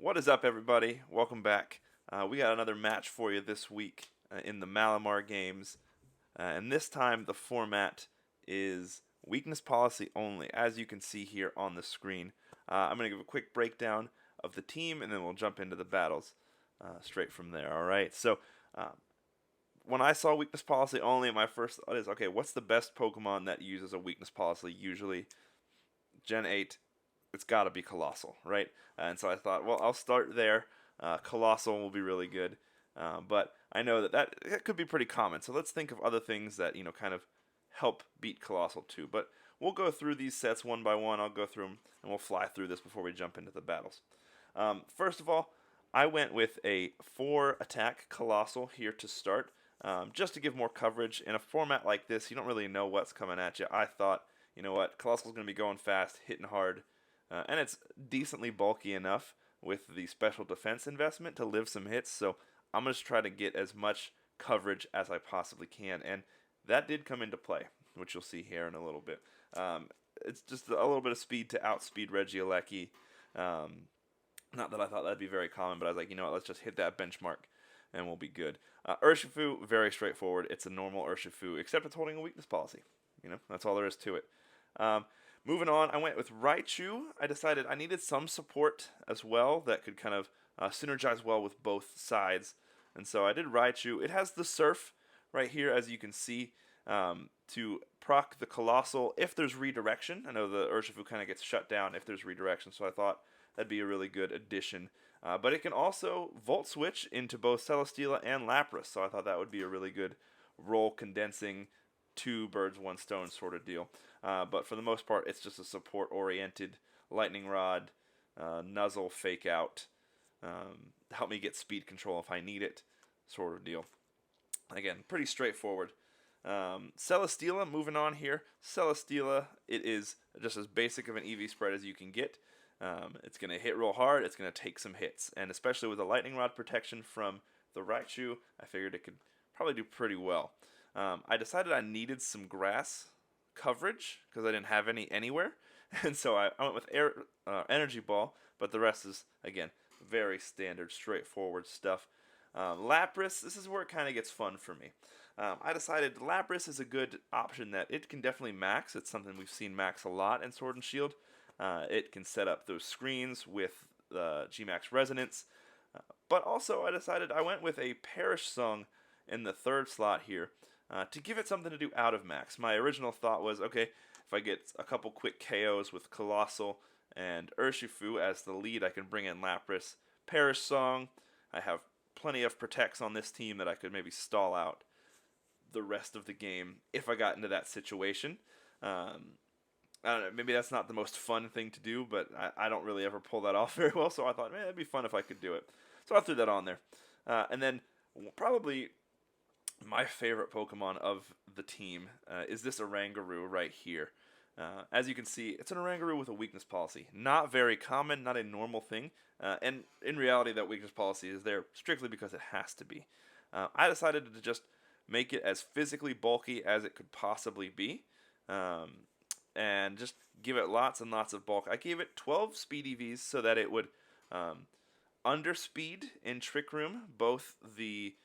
What is up, everybody? Welcome back. We got another match for you this week in the Malamar games. And this time the format is weakness policy only, as you can see here on the screen. I'm going to give a quick breakdown of the team, and then we'll jump into the battles straight from there. All right. So when I saw weakness policy only, my first thought is, okay, what's the best Pokemon that uses a weakness policy? Usually, Gen 8. It's got to be Colossal, right? And so I thought, well, I'll start there. Colossal will be really good. But I know that could be pretty common. So let's think of other things that, kind of help beat Colossal too. But we'll go through these sets one by one. I'll go through them, and we'll fly through this before we jump into the battles. First of all, I went with a 4-attack Colossal here to start, just to give more coverage. In a format like this, you don't really know what's coming at you. I thought, you know what, Colossal's going to be going fast, hitting hard, and it's decently bulky enough with the special defense investment to live some hits, so I'm going to try to get as much coverage as I possibly can, and that did come into play, which you'll see here in a little bit. It's just a little bit of speed to outspeed Regieleki. Not that I thought that'd be very common, but I was like, you know what, let's just hit that benchmark, and we'll be good. Urshifu, very straightforward. It's a normal Urshifu, except it's holding a weakness policy. That's all there is to it. Moving on, I went with Raichu. I decided I needed some support as well that could kind of synergize well with both sides. And so I did Raichu. It has the Surf right here, as you can see, to proc the Colossal if there's redirection. I know the Urshifu kind of gets shut down if there's redirection, so I thought that'd be a really good addition. But it can also Volt Switch into both Celesteela and Lapras, so I thought that would be a really good role condensing, two birds, one stone sort of deal. But for the most part, it's just a support-oriented Lightning Rod, Nuzzle, Fake Out, help me get speed control if I need it, sort of deal. Again, pretty straightforward. Celesteela, moving on here. Celesteela, it is just as basic of an EV spread as you can get. It's going to hit real hard. It's going to take some hits. And especially with the Lightning Rod protection from the Raichu, I figured it could probably do pretty well. I decided I needed some grass coverage because I didn't have any anywhere. And so I went with Energy Ball, but the rest is, again, very standard, straightforward stuff. Lapras, this is where it kind of gets fun for me. I decided Lapras is a good option that it can definitely max. It's something we've seen max a lot in Sword and Shield. It can set up those screens with Gmax Resonance. But also I decided I went with a Perish Song in the third slot here to give it something to do out of max. My original thought was, okay, if I get a couple quick KOs with Colossal and Urshifu as the lead, I can bring in Lapras. Perish Song, I have plenty of protects on this team that I could maybe stall out the rest of the game if I got into that situation. I don't know, maybe that's not the most fun thing to do, but I don't really ever pull that off very well, so I thought, man, it'd be fun if I could do it. So I threw that on there. And then probably my favorite Pokemon of the team is this Oranguru right here. As you can see, it's an Oranguru with a weakness policy. Not very common, not a normal thing. And in reality, that weakness policy is there strictly because it has to be. I decided to just make it as physically bulky as it could possibly be. And just give it lots and lots of bulk. I gave it 12 speed EVs so that it would underspeed in Trick Room both the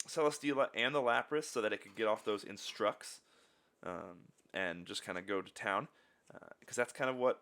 Celesteela and the Lapras so that it could get off those Instructs and just kind of go to town, because that's kind of what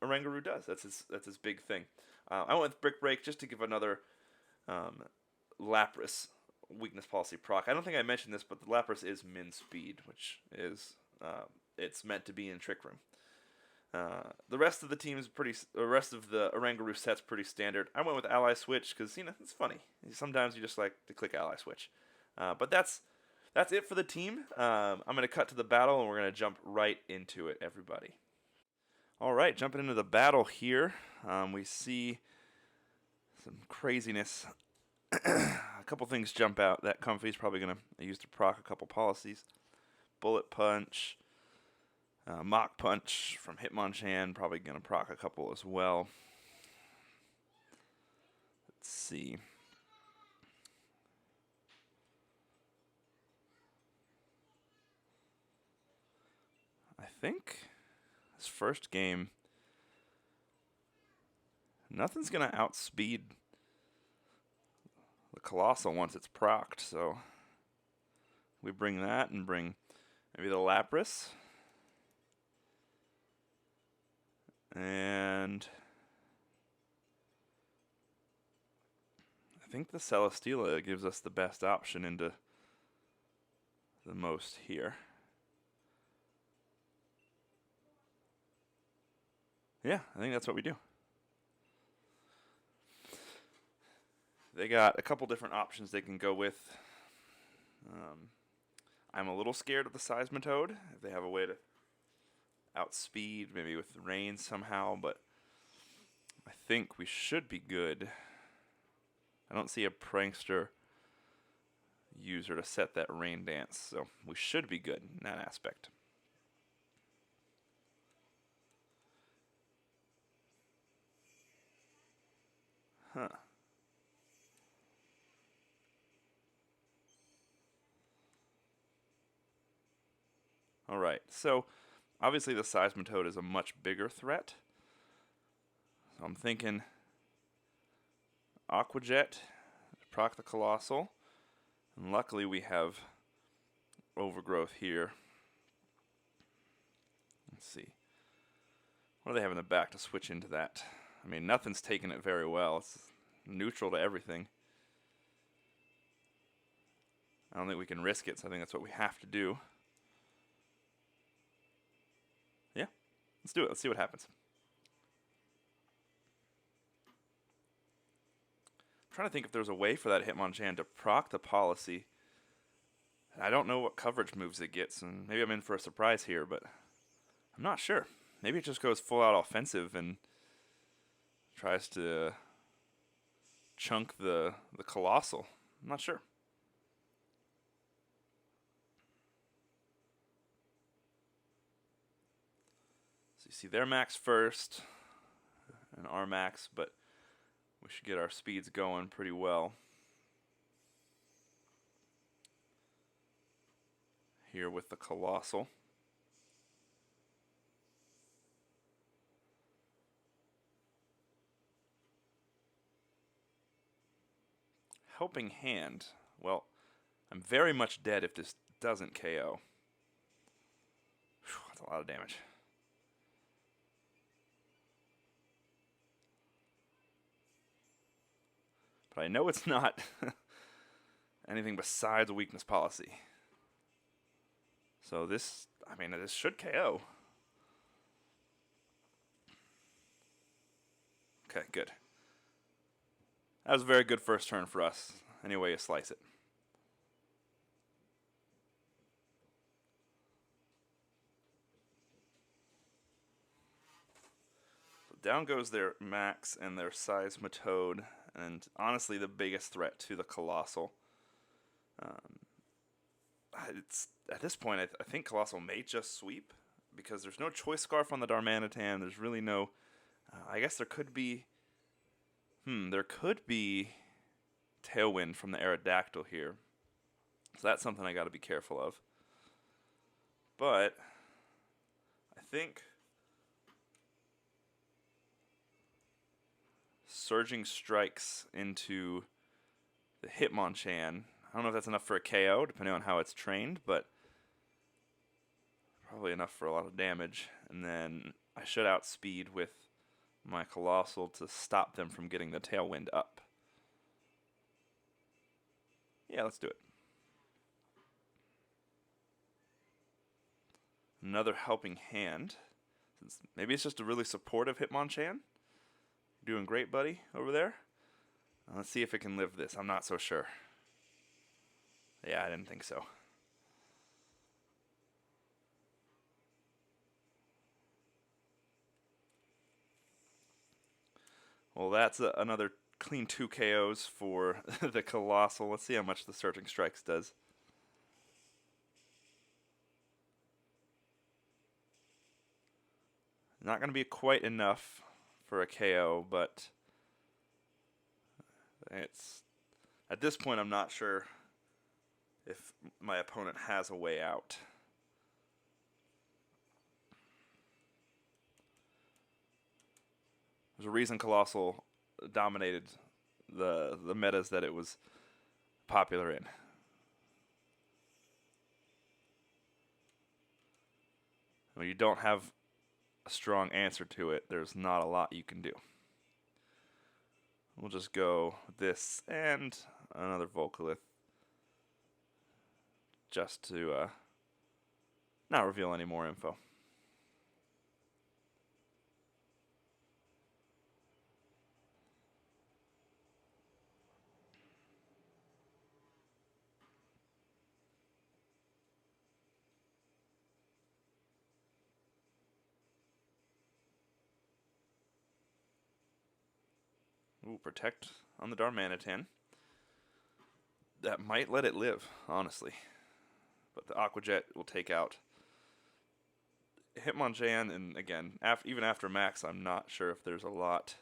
Oranguru does. That's his big thing. I went with Brick Break just to give another Lapras weakness policy proc. I don't think I mentioned this, but the Lapras is min speed, which is it's meant to be in Trick Room. The rest of the team is the rest of the Oranguru set's pretty standard. I went with Ally Switch because it's funny. Sometimes you just like to click Ally Switch. But that's it for the team. I'm going to cut to the battle, and we're going to jump right into it, everybody. All right, jumping into the battle here, we see some craziness. A couple things jump out. That Comfy's probably going to use to proc a couple policies. Bullet Punch. Mach Punch from Hitmonchan, probably going to proc a couple as well. Let's see. I think this first game Nothing's going to outspeed the Colossal once it's procced, so we bring that and bring maybe the Lapras. And I think the Celesteela gives us the best option into the most here. Yeah, I think that's what we do. They got a couple different options they can go with. I'm a little scared of the Seismitoad, if they have a way to outspeed, maybe with rain somehow, but I think we should be good. I don't see a prankster user to set that rain dance, so we should be good in that aspect. Huh. Alright, so obviously the Seismitoad is a much bigger threat. So I'm thinking Aqua Jet, proc the Colossal, and luckily we have Overgrowth here. Let's see. What do they have in the back to switch into that? I mean, nothing's taking it very well. It's neutral to everything. I don't think we can risk it, so I think that's what we have to do. Yeah, let's do it. Let's see what happens. I'm trying to think if there's a way for that Hitmonchan to proc the Policy. I don't know what coverage moves it gets, and maybe I'm in for a surprise here, but I'm not sure. Maybe it just goes full out offensive and tries to chunk the Colossal. I'm not sure. So you see their max first, and our max, but we should get our speeds going pretty well. Here with the Colossal. Helping Hand. Well, I'm very much dead if this doesn't KO. Whew, that's a lot of damage. But I know it's not anything besides a weakness policy. So this, I mean, this should KO. Okay, good. That was a very good first turn for us. Any way you slice it. So down goes their max and their Seismitoad, and honestly the biggest threat to the Colossal. It's at this point, I think Colossal may just sweep because there's no Choice Scarf on the Darmanitan. There's really no. I guess there could be. There could be Tailwind from the Aerodactyl here, so that's something I got to be careful of. But I think Surging Strikes into the Hitmonchan. I don't know if that's enough for a KO, depending on how it's trained, but probably enough for a lot of damage. And then I should outspeed with my Colossal to stop them from getting the Tailwind up. Yeah, let's do it. Another Helping Hand. Maybe it's just a really supportive Hitmonchan. You're doing great, buddy, over there. Let's see if it can live this. I'm not so sure. Yeah, I didn't think so. Well, that's another clean 2 KOs for the Colossal. Let's see how much the Surging Strikes does. Not going to be quite enough for a KO, but it's at this point I'm not sure if my opponent has a way out. There's a reason Colossal dominated the metas that it was popular in. When you don't have a strong answer to it, there's not a lot you can do. We'll just go with this and another Volcalith just to not reveal any more info. Ooh, Protect on the Darmanitan. That might let it live, honestly. But the Aqua Jet will take out Hitmonchan, and again, even after Max, I'm not sure if there's a lot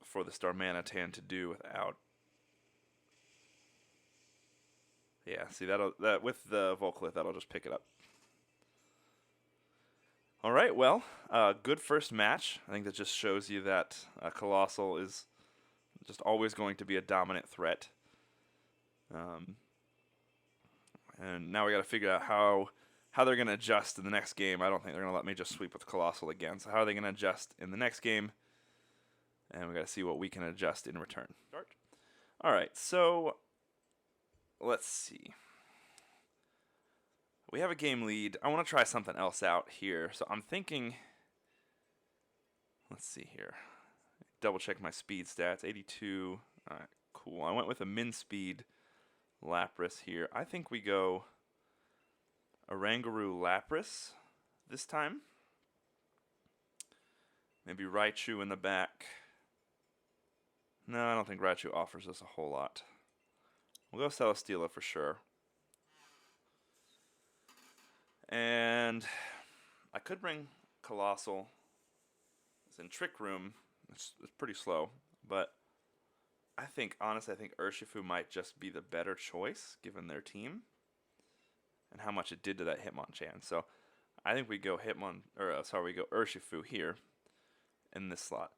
for the Darmanitan to do without. Yeah, see that with the Volcalith, that'll just pick it up. All right, well, good first match. I think that just shows you that Colossal is just always going to be a dominant threat. And now we got to figure out how they're going to adjust in the next game. I don't think they're going to let me just sweep with Colossal again. So how are they going to adjust in the next game? And we got to see what we can adjust in return. Start. All right, so let's see. We have a game lead. I want to try something else out here. So I'm thinking, let's see here. Double check my speed stats. 82. All right, cool. I went with a min speed Lapras here. I think we go Oranguru Lapras this time. Maybe Raichu in the back. No, I don't think Raichu offers us a whole lot. We'll go Celesteela for sure. And I could bring Colossal. It's in Trick Room. It's pretty slow, but honestly, I think Urshifu might just be the better choice given their team and how much it did to that Hitmonchan. So I think we go we go Urshifu here in this slot.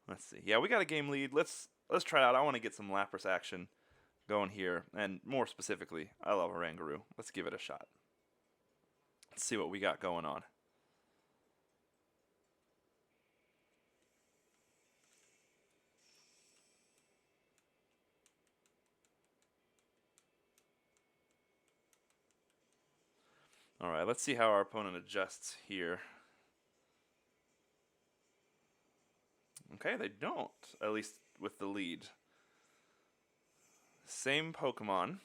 Let's see. Yeah, we got a game lead. Let's try it out. I want to get some Lapras action going here, and more specifically, I love Oranguru. Let's give it a shot. Let's see what we got going on. All right, let's see how our opponent adjusts here. Okay, they don't, at least with the lead. Same Pokemon.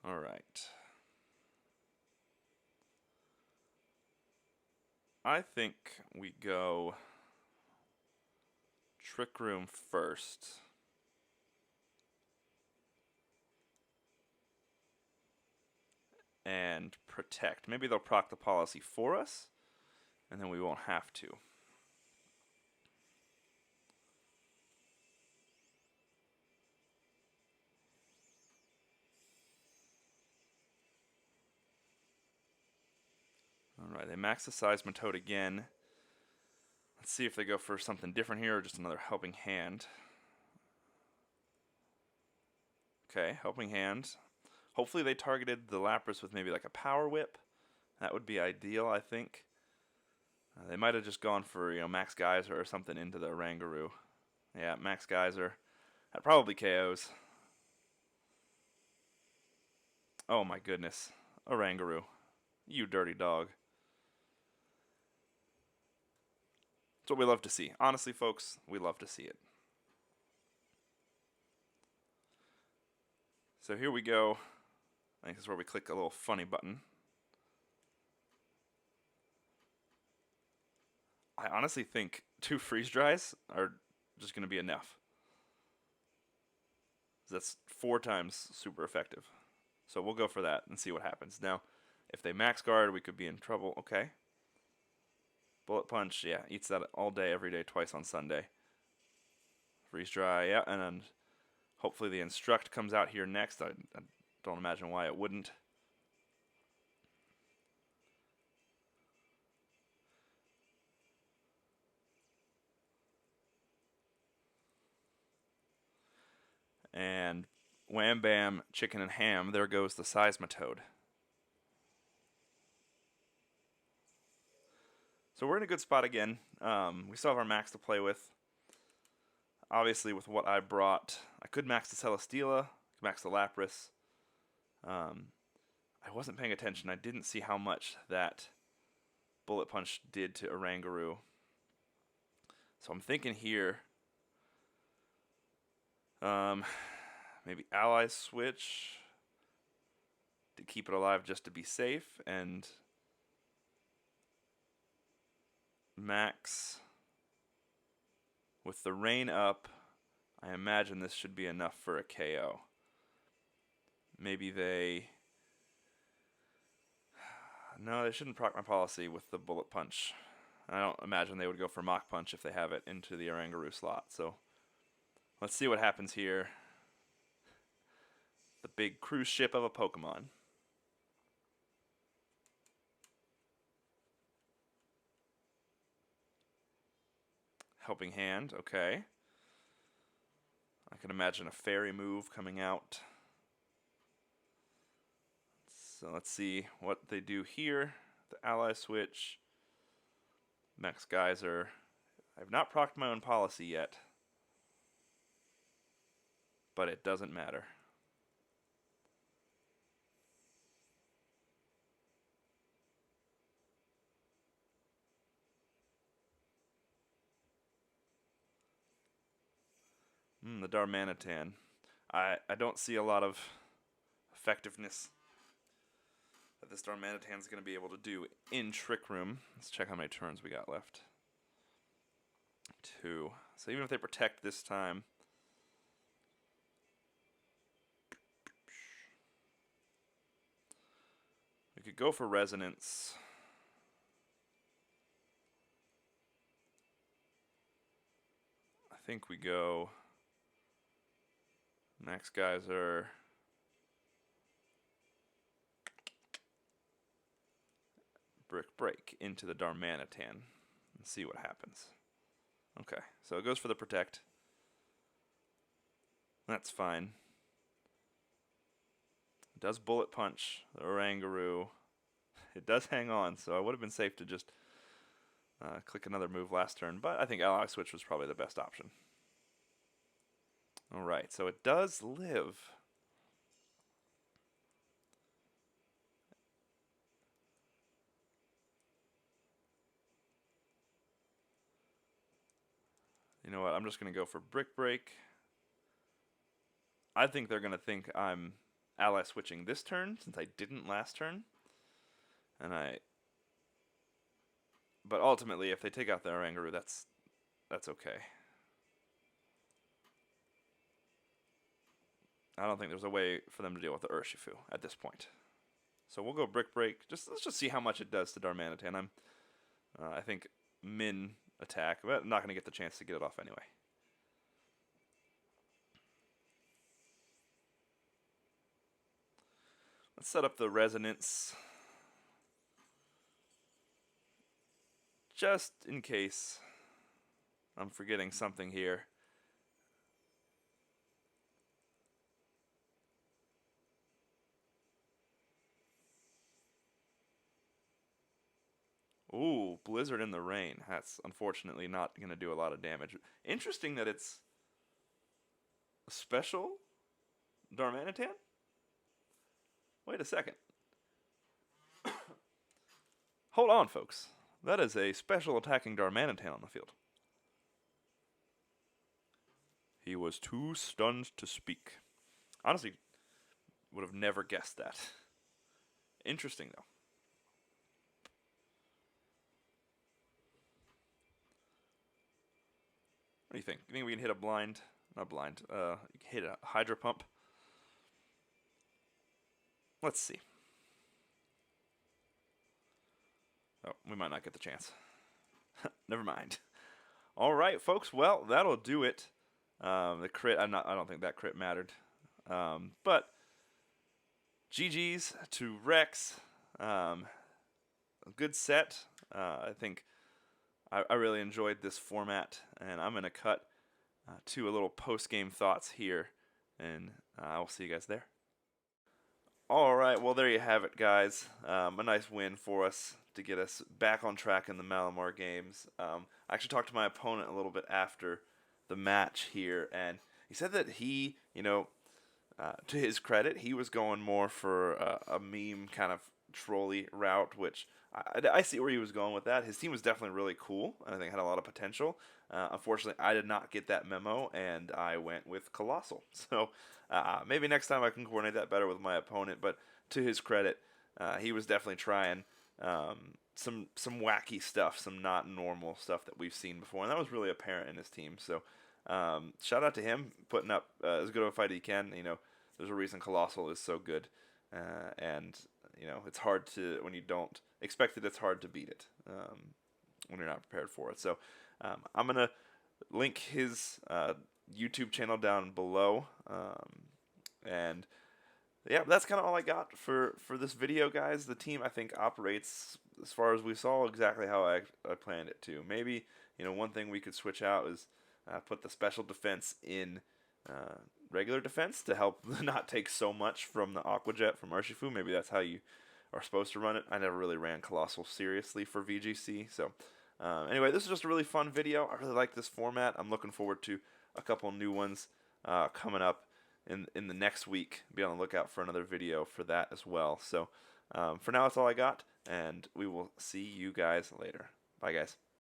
All right. I think we go Trick Room first. And Protect. Maybe they'll proc the policy for us, and then we won't have to. Alright, they max the Seismitoad again. Let's see if they go for something different here or just another Helping Hand. Okay, Helping Hand. Hopefully they targeted the Lapras with maybe like a Power Whip. That would be ideal, I think. They might have just gone for, Max Geyser or something into the Oranguru. Yeah, Max Geyser. That probably KOs. Oh my goodness. Oranguru. You dirty dog. That's what we love to see. Honestly, folks, we love to see it. So here we go. I think this is where we click a little funny button. I honestly think 2 freeze dries are just going to be enough. That's 4 times super effective. So we'll go for that and see what happens. Now, if they max guard, we could be in trouble. Okay. Bullet Punch, yeah, eats that all day, every day, twice on Sunday. Freeze dry, yeah, and then hopefully the Instruct comes out here next. Don't imagine why it wouldn't. And wham bam, chicken and ham, there goes the seismitoad. So we're in a good spot again. We still have our max to play with. Obviously, with what I brought, I could max the Celesteela, max the Lapras. I wasn't paying attention. I didn't see how much that Bullet Punch did to Oranguru. So I'm thinking here, maybe Ally Switch to keep it alive just to be safe, and max with the rain up. I imagine this should be enough for a KO. Maybe they... No, they shouldn't proc my policy with the Bullet Punch. I don't imagine they would go for Mach Punch if they have it into the Oranguru slot. So let's see what happens here. The big cruise ship of a Pokemon. Helping Hand, okay. I can imagine a Fairy move coming out. So let's see what they do here. The Ally Switch. Max Geyser. I have not procced my own policy yet, but it doesn't matter. The Darmanitan. I don't see a lot of effectiveness that this Darmanitan is going to be able to do in Trick Room. Let's check how many turns we got left. 2. So even if they protect this time, we could go for Resonance. I think we go Max Geyser. Brick Break into the Darmanitan and see what happens. Okay, so it goes for the Protect. That's fine. It does Bullet Punch the Oranguru. It does hang on, so I would have been safe to just click another move last turn, but I think Ally Switch was probably the best option. Alright, so it does live. You know what, I'm just going to go for Brick Break. I think they're going to think I'm Ally Switching this turn, since I didn't last turn. But ultimately, if they take out the Oranguru, that's okay. I don't think there's a way for them to deal with the Urshifu at this point. So we'll go Brick Break. Let's just see how much it does to Darmanitan. I think min attack, but I'm not going to get the chance to get it off anyway. Let's set up the Resonance, just in case I'm forgetting something here. Ooh, Blizzard in the Rain. That's unfortunately not going to do a lot of damage. Interesting that it's a special Darmanitan? Wait a second. Hold on, folks. That is a special attacking Darmanitan on the field. He was too stunned to speak. Honestly, would have never guessed that. Interesting, though. What do you think? You think we can hit a blind? Not blind. Hit a Hydro Pump? Let's see. Oh, we might not get the chance. Never mind. All right, folks. Well, that'll do it. The crit. I don't think that crit mattered. But GG's to R.EX. A good set. I think I really enjoyed this format, and I'm going to cut to a little post-game thoughts here, and I'll see you guys there. Alright, well there you have it, guys. A nice win for us to get us back on track in the Malamar games. I actually talked to my opponent a little bit after the match here, and he said that he, to his credit, he was going more for a meme kind of trolley route, which I see where he was going with that. His team was definitely really cool, and I think had a lot of potential. Unfortunately, I did not get that memo, and I went with Colossal. So maybe next time I can coordinate that better with my opponent. But to his credit, he was definitely trying some wacky stuff, some not normal stuff that we've seen before, and that was really apparent in his team. So shout out to him putting up as good of a fight as he can. There's a reason Colossal is so good, and it's hard to, when you don't expect it, it's hard to beat it when you're not prepared for it. So I'm gonna link his YouTube channel down below, and yeah, that's kind of all I got for this video, guys. The team, I think, operates, as far as we saw, exactly how I planned it to. Maybe one thing we could switch out is put the special defense in regular defense to help not take so much from the Aqua Jet from Urshifu. Maybe that's how you are supposed to run it. I never really ran Colossal seriously for VGC. So anyway, this is just a really fun video. I really like this format. I'm looking forward to a couple new ones coming up in the next week. Be on the lookout for another video for that as well. So for now, that's all I got, and we will see you guys later. Bye, guys.